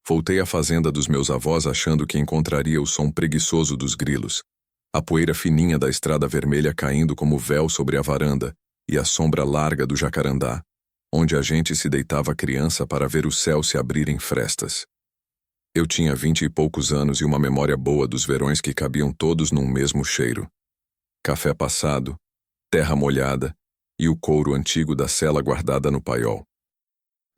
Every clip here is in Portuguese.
Voltei à fazenda dos meus avós achando que encontraria o som preguiçoso dos grilos, a poeira fininha da estrada vermelha caindo como véu sobre a varanda e a sombra larga do jacarandá, onde a gente se deitava criança para ver o céu se abrir em frestas. Eu tinha 20 e poucos anos e uma memória boa dos verões que cabiam todos num mesmo cheiro. Café passado, terra molhada e o couro antigo da cela guardada no paiol.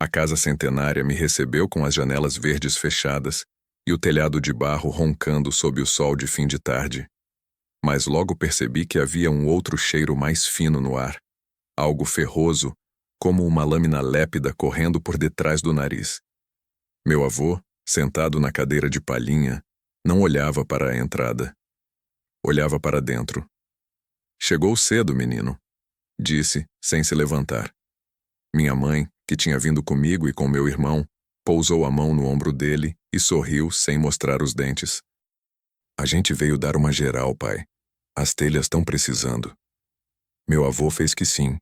A casa centenária me recebeu com as janelas verdes fechadas e o telhado de barro roncando sob o sol de fim de tarde. Mas logo percebi que havia um outro cheiro mais fino no ar, algo ferroso, como uma lâmina lépida correndo por detrás do nariz. Meu avô, sentado na cadeira de palhinha, não olhava para a entrada. Olhava para dentro. "Chegou cedo, menino", disse, sem se levantar. Minha mãe, que tinha vindo comigo e com meu irmão, pousou a mão no ombro dele e sorriu sem mostrar os dentes. "A gente veio dar uma geral, pai. As telhas estão precisando." Meu avô fez que sim,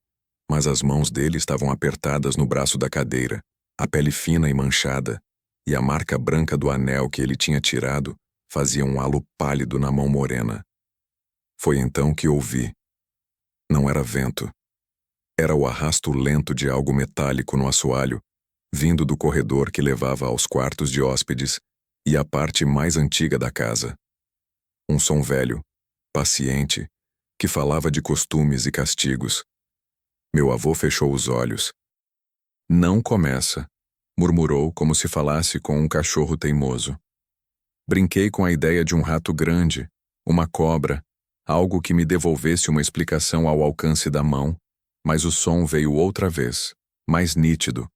mas as mãos dele estavam apertadas no braço da cadeira, a pele fina e manchada, e a marca branca do anel que ele tinha tirado fazia um halo pálido na mão morena. Foi então que ouvi. Não era vento. Era o arrasto lento de algo metálico no assoalho, vindo do corredor que levava aos quartos de hóspedes e à parte mais antiga da casa. Um som velho, paciente, que falava de costumes e castigos. Meu avô fechou os olhos. "Não começa", murmurou como se falasse com um cachorro teimoso. Brinquei com a ideia de um rato grande, uma cobra, algo que me devolvesse uma explicação ao alcance da mão, mas o som veio outra vez, mais nítido,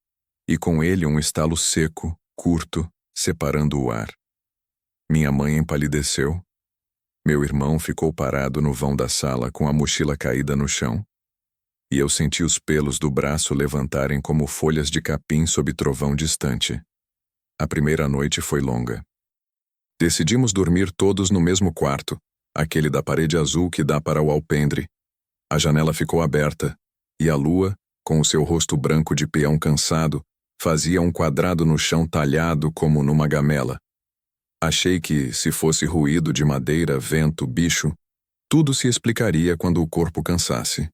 e com ele um estalo seco, curto, separando o ar. Minha mãe empalideceu. Meu irmão ficou parado no vão da sala com a mochila caída no chão. E eu senti os pelos do braço levantarem como folhas de capim sob trovão distante. A primeira noite foi longa. Decidimos dormir todos no mesmo quarto, aquele da parede azul que dá para o alpendre. A janela ficou aberta, e a lua, com o seu rosto branco de peão cansado, fazia um quadrado no chão talhado como numa gamela. Achei que, se fosse ruído de madeira, vento, bicho, tudo se explicaria quando o corpo cansasse.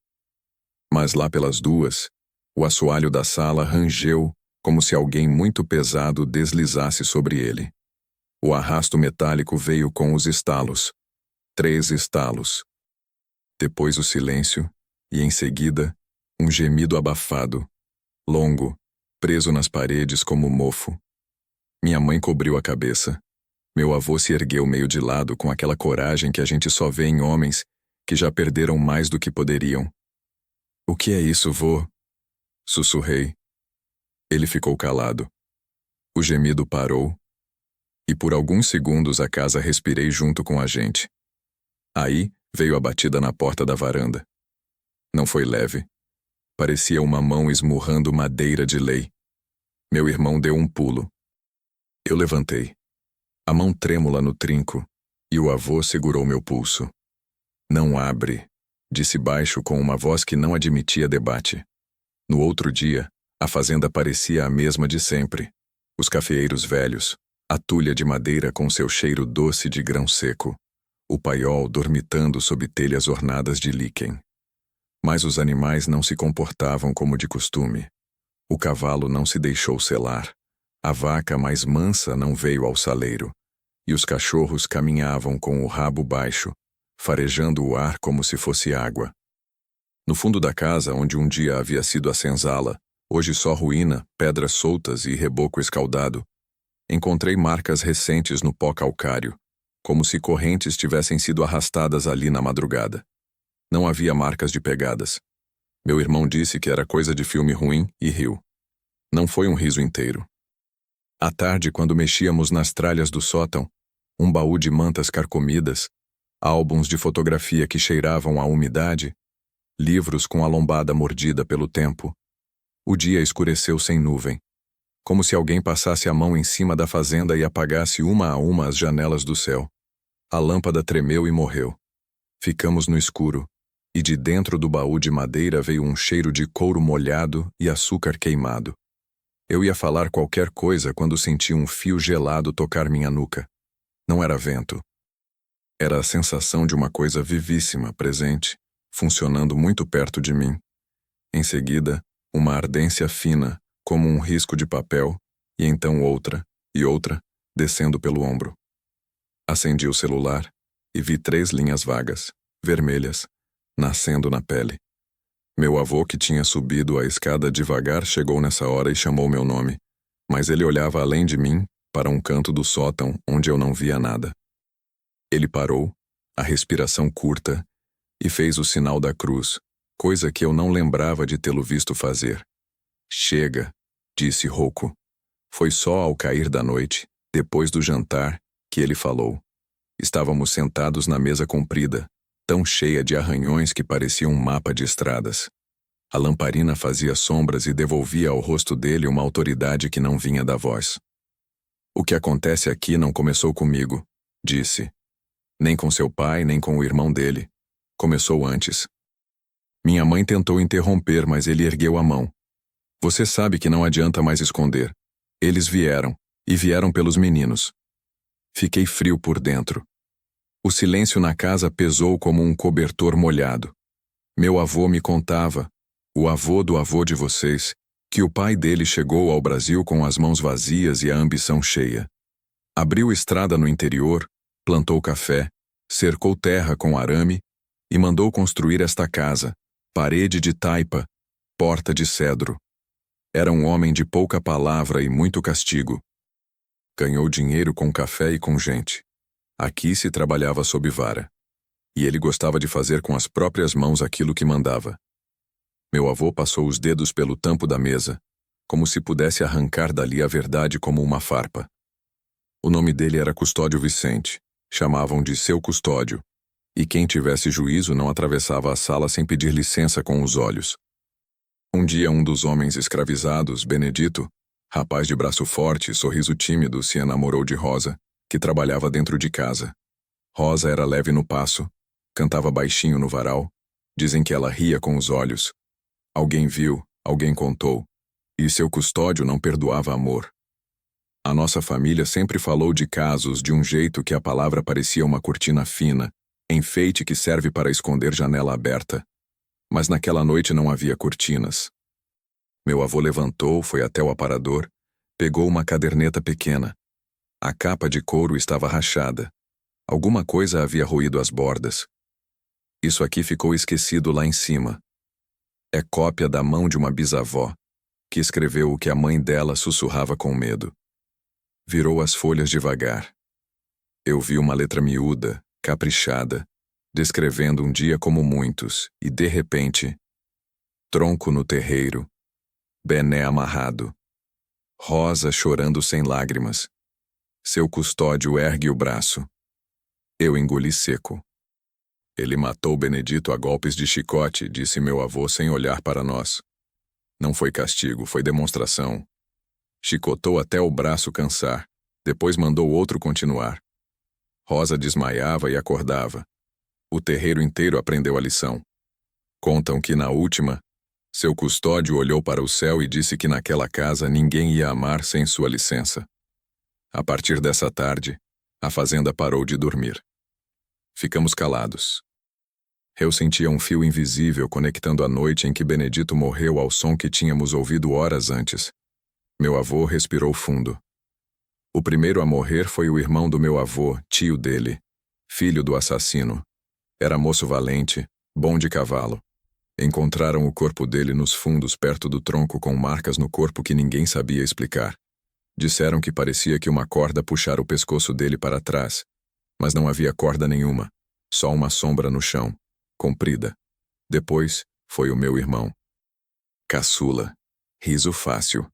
Mas lá pelas 2, o assoalho da sala rangeu como se alguém muito pesado deslizasse sobre ele. O arrasto metálico veio com os estalos. 3 estalos. Depois o silêncio e, em seguida, um gemido abafado, longo, preso nas paredes como mofo. Minha mãe cobriu a cabeça. Meu avô se ergueu meio de lado com aquela coragem que a gente só vê em homens que já perderam mais do que poderiam. "O que é isso, vô?" sussurrei. Ele ficou calado. O gemido parou, e por alguns segundos a casa respirei junto com a gente. Aí veio a batida na porta da varanda. Não foi leve. Parecia uma mão esmurrando madeira de lei. Meu irmão deu um pulo. Eu levantei. A mão trêmula no trinco, e o avô segurou meu pulso. "Não abre", disse baixo com uma voz que não admitia debate. No outro dia, a fazenda parecia a mesma de sempre. Os cafeeiros velhos, a tulha de madeira com seu cheiro doce de grão seco, o paiol dormitando sob telhas ornadas de líquen. Mas os animais não se comportavam como de costume. O cavalo não se deixou selar. A vaca mais mansa não veio ao saleiro, e os cachorros caminhavam com o rabo baixo, farejando o ar como se fosse água. No fundo da casa, onde um dia havia sido a senzala, hoje só ruína, pedras soltas e reboco escaldado, encontrei marcas recentes no pó calcário, como se correntes tivessem sido arrastadas ali na madrugada. Não havia marcas de pegadas. Meu irmão disse que era coisa de filme ruim e riu. Não foi um riso inteiro. À tarde, quando mexíamos nas tralhas do sótão, um baú de mantas carcomidas, álbuns de fotografia que cheiravam a umidade, livros com a lombada mordida pelo tempo. O dia escureceu sem nuvem, como se alguém passasse a mão em cima da fazenda e apagasse uma a uma as janelas do céu. A lâmpada tremeu e morreu. Ficamos no escuro, e de dentro do baú de madeira veio um cheiro de couro molhado e açúcar queimado. Eu ia falar qualquer coisa quando senti um fio gelado tocar minha nuca. Não era vento. Era a sensação de uma coisa vivíssima, presente, funcionando muito perto de mim. Em seguida, uma ardência fina, como um risco de papel, e então outra, e outra, descendo pelo ombro. Acendi o celular e vi 3 linhas vagas, vermelhas, nascendo na pele. Meu avô, que tinha subido a escada devagar, chegou nessa hora e chamou meu nome, mas ele olhava além de mim, para um canto do sótão onde eu não via nada. Ele parou, a respiração curta, e fez o sinal da cruz, coisa que eu não lembrava de tê-lo visto fazer. Chega, disse rouco. Foi só ao cair da noite, depois do jantar, que ele falou. Estávamos sentados na mesa comprida, tão cheia de arranhões que parecia um mapa de estradas. A lamparina fazia sombras e devolvia ao rosto dele uma autoridade que não vinha da voz. O que acontece aqui não começou comigo, disse. Nem com seu pai, nem com o irmão dele. Começou antes. Minha mãe tentou interromper, mas ele ergueu a mão. Você sabe que não adianta mais esconder. Eles vieram, e vieram pelos meninos. Fiquei frio por dentro. O silêncio na casa pesou como um cobertor molhado. Meu avô me contava, o avô do avô de vocês, que o pai dele chegou ao Brasil com as mãos vazias e a ambição cheia. Abriu estrada no interior, plantou café, cercou terra com arame e mandou construir esta casa, parede de taipa, porta de cedro. Era um homem de pouca palavra e muito castigo. Ganhou dinheiro com café e com gente. Aqui se trabalhava sob vara. E ele gostava de fazer com as próprias mãos aquilo que mandava. Meu avô passou os dedos pelo tampo da mesa, como se pudesse arrancar dali a verdade como uma farpa. O nome dele era Custódio Vicente. Chamavam de seu Custódio. E quem tivesse juízo não atravessava a sala sem pedir licença com os olhos. Um dia um dos homens escravizados, Benedito, rapaz de braço forte e sorriso tímido, se enamorou de Rosa, que trabalhava dentro de casa. Rosa era leve no passo, cantava baixinho no varal, dizem que ela ria com os olhos. Alguém viu, alguém contou, e seu Custódio não perdoava amor. A nossa família sempre falou de casos de um jeito que a palavra parecia uma cortina fina, enfeite que serve para esconder janela aberta. Mas naquela noite não havia cortinas. Meu avô levantou, foi até o aparador, pegou uma caderneta pequena. A capa de couro estava rachada. Alguma coisa havia roído as bordas. Isso aqui ficou esquecido lá em cima. É cópia da mão de uma bisavó, que escreveu o que a mãe dela sussurrava com medo. Virou as folhas devagar. Eu vi uma letra miúda, caprichada, descrevendo um dia como muitos, e de repente, tronco no terreiro, Bené amarrado, Rosa chorando sem lágrimas. Seu Custódio ergue o braço. Eu engoli seco. Ele matou Benedito a golpes de chicote, disse meu avô sem olhar para nós. Não foi castigo, foi demonstração. Chicotou até o braço cansar, depois mandou outro continuar. Rosa desmaiava e acordava. O terreiro inteiro aprendeu a lição. Contam que na última, seu Custódio olhou para o céu e disse que naquela casa ninguém ia amar sem sua licença. A partir dessa tarde, a fazenda parou de dormir. Ficamos calados. Eu sentia um fio invisível conectando a noite em que Benedito morreu ao som que tínhamos ouvido horas antes. Meu avô respirou fundo. O primeiro a morrer foi o irmão do meu avô, tio dele, filho do assassino. Era moço valente, bom de cavalo. Encontraram o corpo dele nos fundos perto do tronco com marcas no corpo que ninguém sabia explicar. Disseram que parecia que uma corda puxara o pescoço dele para trás, mas não havia corda nenhuma, só uma sombra no chão, comprida. Depois, foi o meu irmão. Caçula. Riso fácil.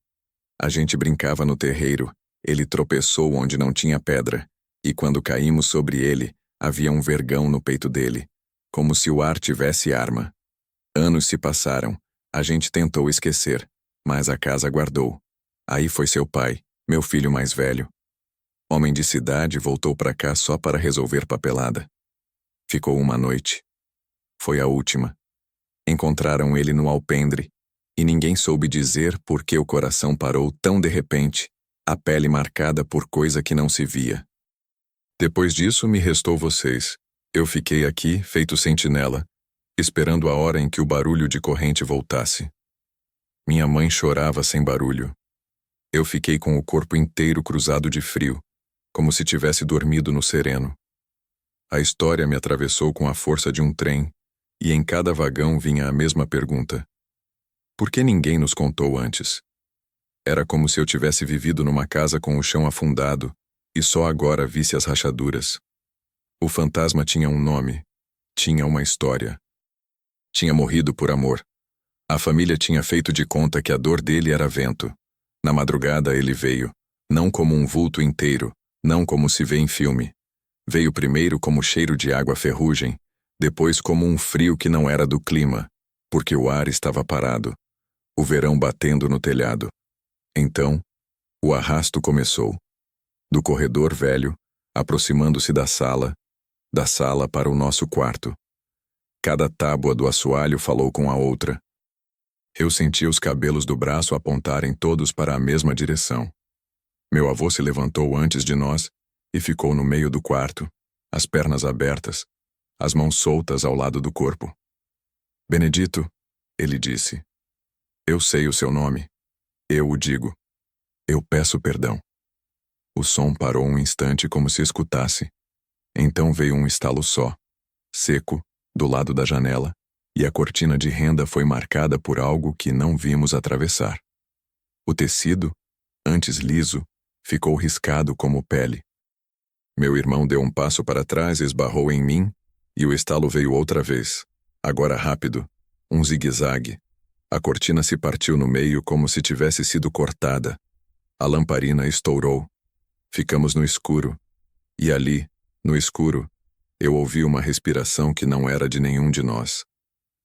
A gente brincava no terreiro, ele tropeçou onde não tinha pedra, e quando caímos sobre ele, havia um vergão no peito dele, como se o ar tivesse arma. Anos se passaram, a gente tentou esquecer, mas a casa guardou. Aí foi seu pai, meu filho mais velho. Homem de cidade, voltou para cá só para resolver papelada. Ficou uma noite. Foi a última. Encontraram ele no alpendre, E ninguém soube dizer por que o coração parou tão de repente, a pele marcada por coisa que não se via. Depois disso, me restou vocês. Eu fiquei aqui, feito sentinela, esperando a hora em que o barulho de corrente voltasse. Minha mãe chorava sem barulho. Eu fiquei com o corpo inteiro cruzado de frio, como se tivesse dormido no sereno. A história me atravessou com a força de um trem, e em cada vagão vinha a mesma pergunta. Por que ninguém nos contou antes? Era como se eu tivesse vivido numa casa com o chão afundado, e só agora visse as rachaduras. O fantasma tinha um nome, tinha uma história. Tinha morrido por amor. A família tinha feito de conta que a dor dele era vento. Na madrugada ele veio, não como um vulto inteiro, não como se vê em filme. Veio primeiro como cheiro de água ferrugem, depois como um frio que não era do clima, porque o ar estava parado, o verão batendo no telhado. Então, o arrasto começou. Do corredor velho, aproximando-se da sala para o nosso quarto. Cada tábua do assoalho falou com a outra. Eu senti os cabelos do braço apontarem todos para a mesma direção. Meu avô se levantou antes de nós e ficou no meio do quarto, as pernas abertas, as mãos soltas ao lado do corpo. Benedito, ele disse. Eu sei o seu nome. Eu o digo. Eu peço perdão. O som parou um instante como se escutasse. Então veio um estalo só, seco, do lado da janela, e a cortina de renda foi marcada por algo que não vimos atravessar. O tecido, antes liso, ficou riscado como pele. Meu irmão deu um passo para trás e esbarrou em mim, e o estalo veio outra vez, agora rápido, um zigue-zague. A cortina se partiu no meio como se tivesse sido cortada. A lamparina estourou. Ficamos no escuro, e ali, no escuro, eu ouvi uma respiração que não era de nenhum de nós.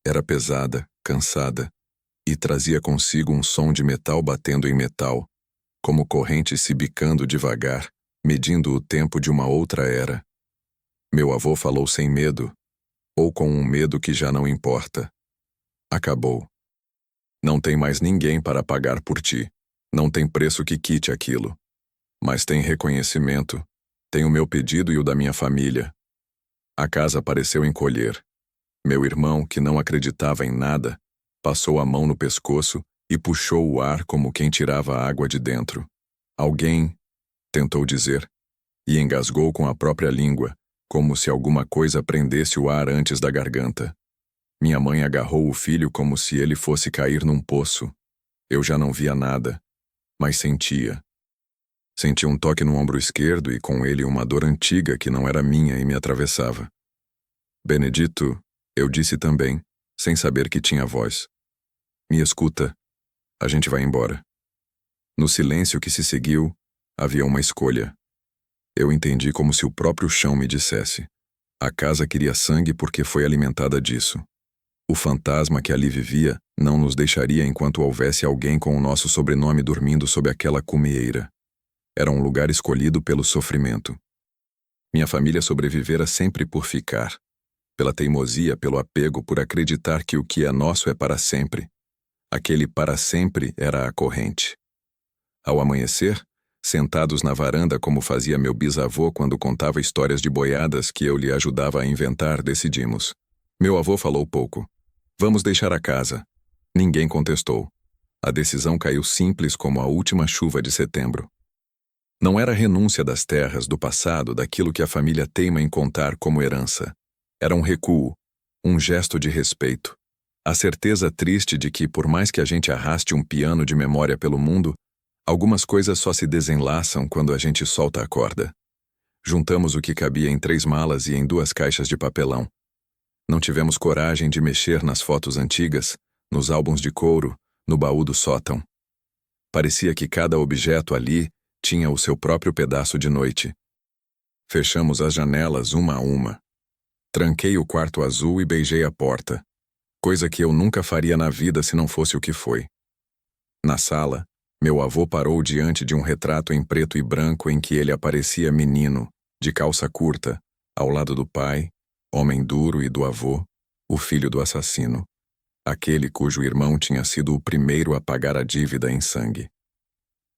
Era pesada, cansada, e trazia consigo um som de metal batendo em metal, como corrente se bicando devagar, medindo o tempo de uma outra era. Meu avô falou sem medo, ou com um medo que já não importa. Acabou. Não tem mais ninguém para pagar por ti. Não tem preço que quite aquilo. Mas tem reconhecimento. Tem o meu pedido e o da minha família. A casa pareceu encolher. Meu irmão, que não acreditava em nada, passou a mão no pescoço e puxou o ar como quem tirava a água de dentro. Alguém, tentou dizer, e engasgou com a própria língua, como se alguma coisa prendesse o ar antes da garganta. Minha mãe agarrou o filho como se ele fosse cair num poço. Eu já não via nada, mas sentia. Senti um toque no ombro esquerdo e com ele uma dor antiga que não era minha e me atravessava. Benedito, eu disse também, sem saber que tinha voz. Me escuta. A gente vai embora. No silêncio que se seguiu, havia uma escolha. Eu entendi como se o próprio chão me dissesse. A casa queria sangue porque foi alimentada disso. O fantasma que ali vivia não nos deixaria enquanto houvesse alguém com o nosso sobrenome dormindo sob aquela cumieira. Era um lugar escolhido pelo sofrimento. Minha família sobrevivera sempre por ficar. Pela teimosia, pelo apego, por acreditar que o que é nosso é para sempre. Aquele para sempre era a corrente. Ao amanhecer, sentados na varanda como fazia meu bisavô quando contava histórias de boiadas que eu lhe ajudava a inventar, decidimos. Meu avô falou pouco. Vamos deixar a casa. Ninguém contestou. A decisão caiu simples como a última chuva de setembro. Não era renúncia das terras, do passado, daquilo que a família teima em contar como herança. Era um recuo, um gesto de respeito. A certeza triste de que, por mais que a gente arraste um piano de memória pelo mundo, algumas coisas só se desenlaçam quando a gente solta a corda. Juntamos o que cabia em 3 malas e em 2 caixas de papelão. Não tivemos coragem de mexer nas fotos antigas, nos álbuns de couro, no baú do sótão. Parecia que cada objeto ali tinha o seu próprio pedaço de noite. Fechamos as janelas uma a uma. Tranquei o quarto azul e beijei a porta, coisa que eu nunca faria na vida se não fosse o que foi. Na sala, meu avô parou diante de um retrato em preto e branco em que ele aparecia menino, de calça curta, ao lado do pai, homem duro, e do avô, o filho do assassino. aquele cujo irmão tinha sido o primeiro a pagar a dívida em sangue.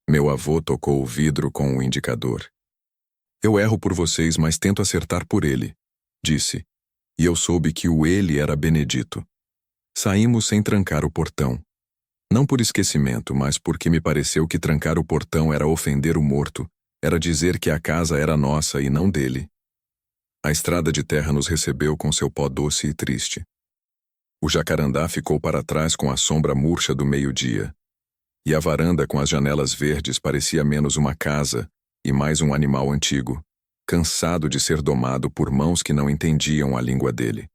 Meu avô tocou o vidro com o indicador. Eu erro por vocês, mas tento acertar por ele, disse, e eu soube que o ele era Benedito. Saímos sem trancar o portão. Não por esquecimento, mas porque me pareceu que trancar o portão era ofender o morto, era dizer que a casa era nossa e não dele. A estrada de terra nos recebeu com seu pó doce e triste. O jacarandá ficou para trás com a sombra murcha do meio-dia. E a varanda com as janelas verdes parecia menos uma casa e mais um animal antigo, cansado de ser domado por mãos que não entendiam a língua dele.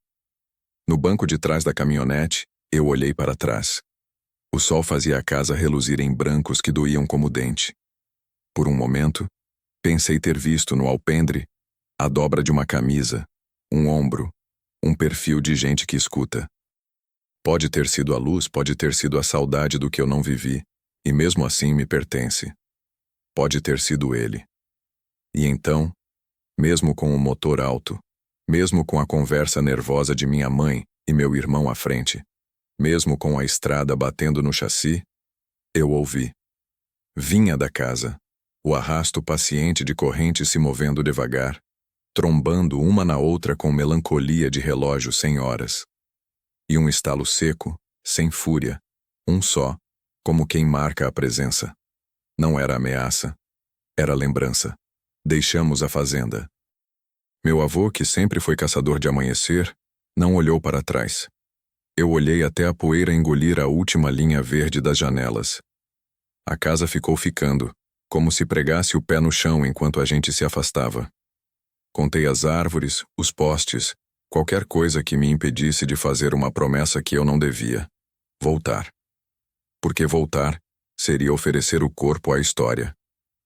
No banco de trás da caminhonete, eu olhei para trás. O sol fazia a casa reluzir em brancos que doíam como dente. Por um momento, pensei ter visto no alpendre a dobra de uma camisa, um ombro, um perfil de gente que escuta. Pode ter sido a luz, pode ter sido a saudade do que eu não vivi, e mesmo assim me pertence. Pode ter sido ele. E então, mesmo com o motor alto, mesmo com a conversa nervosa de minha mãe e meu irmão à frente, mesmo com a estrada batendo no chassi, eu ouvi. Vinha da casa, o arrasto paciente de correntes se movendo devagar, trombando uma na outra com melancolia de relógio sem horas. E um estalo seco, sem fúria, um só, como quem marca a presença. Não era ameaça, era lembrança. Deixamos a fazenda. Meu avô, que sempre foi caçador de amanhecer, não olhou para trás. Eu olhei até a poeira engolir a última linha verde das janelas. A casa ficou ficando, como se pregasse o pé no chão enquanto a gente se afastava. Contei as árvores, os postes, qualquer coisa que me impedisse de fazer uma promessa que eu não devia. Voltar. Porque voltar seria oferecer o corpo à história.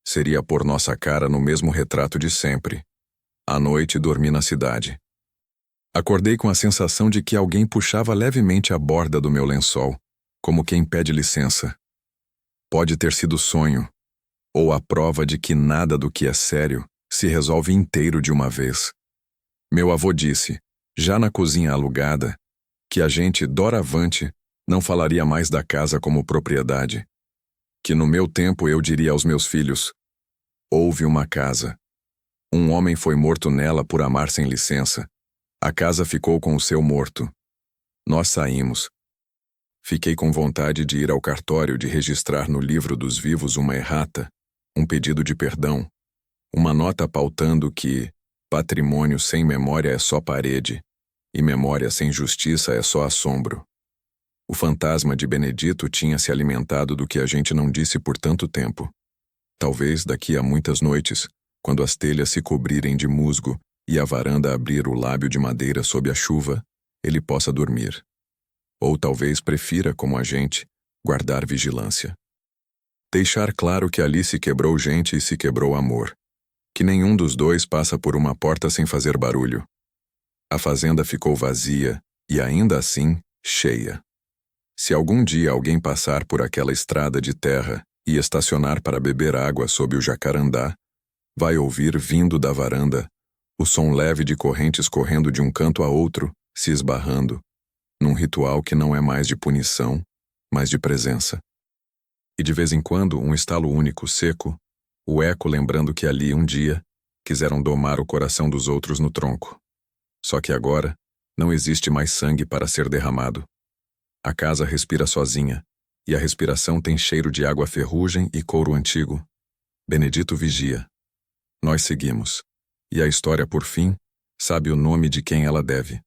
Seria pôr nossa cara no mesmo retrato de sempre. À noite dormi na cidade. Acordei com a sensação de que alguém puxava levemente a borda do meu lençol, como quem pede licença. Pode ter sido sonho, ou a prova de que nada do que é sério se resolve inteiro de uma vez. Meu avô disse, já na cozinha alugada, que a gente, doravante, não falaria mais da casa como propriedade. Que no meu tempo eu diria aos meus filhos, houve uma casa. Um homem foi morto nela por amar sem licença. A casa ficou com o seu morto. Nós saímos. Fiquei com vontade de ir ao cartório de registrar no livro dos vivos uma errata, um pedido de perdão, uma nota pautando que patrimônio sem memória é só parede e memória sem justiça é só assombro. O fantasma de Benedito tinha se alimentado do que a gente não disse por tanto tempo. Talvez daqui a muitas noites, quando as telhas se cobrirem de musgo e a varanda abrir o lábio de madeira sob a chuva, ele possa dormir. Ou talvez prefira, como a gente, guardar vigilância. Deixar claro que ali se quebrou gente e se quebrou amor. Que nenhum dos dois passa por uma porta sem fazer barulho. A fazenda ficou vazia e ainda assim cheia. Se algum dia alguém passar por aquela estrada de terra e estacionar para beber água sob o jacarandá, vai ouvir vindo da varanda o som leve de correntes correndo de um canto a outro, se esbarrando, num ritual que não é mais de punição, mas de presença. E de vez em quando um estalo único, seco, o eco lembrando que ali, um dia, quiseram domar o coração dos outros no tronco. Só que agora, não existe mais sangue para ser derramado. A casa respira sozinha, e a respiração tem cheiro de água ferrugem e couro antigo. Benedito vigia. Nós seguimos. E a história, por fim, sabe o nome de quem ela deve.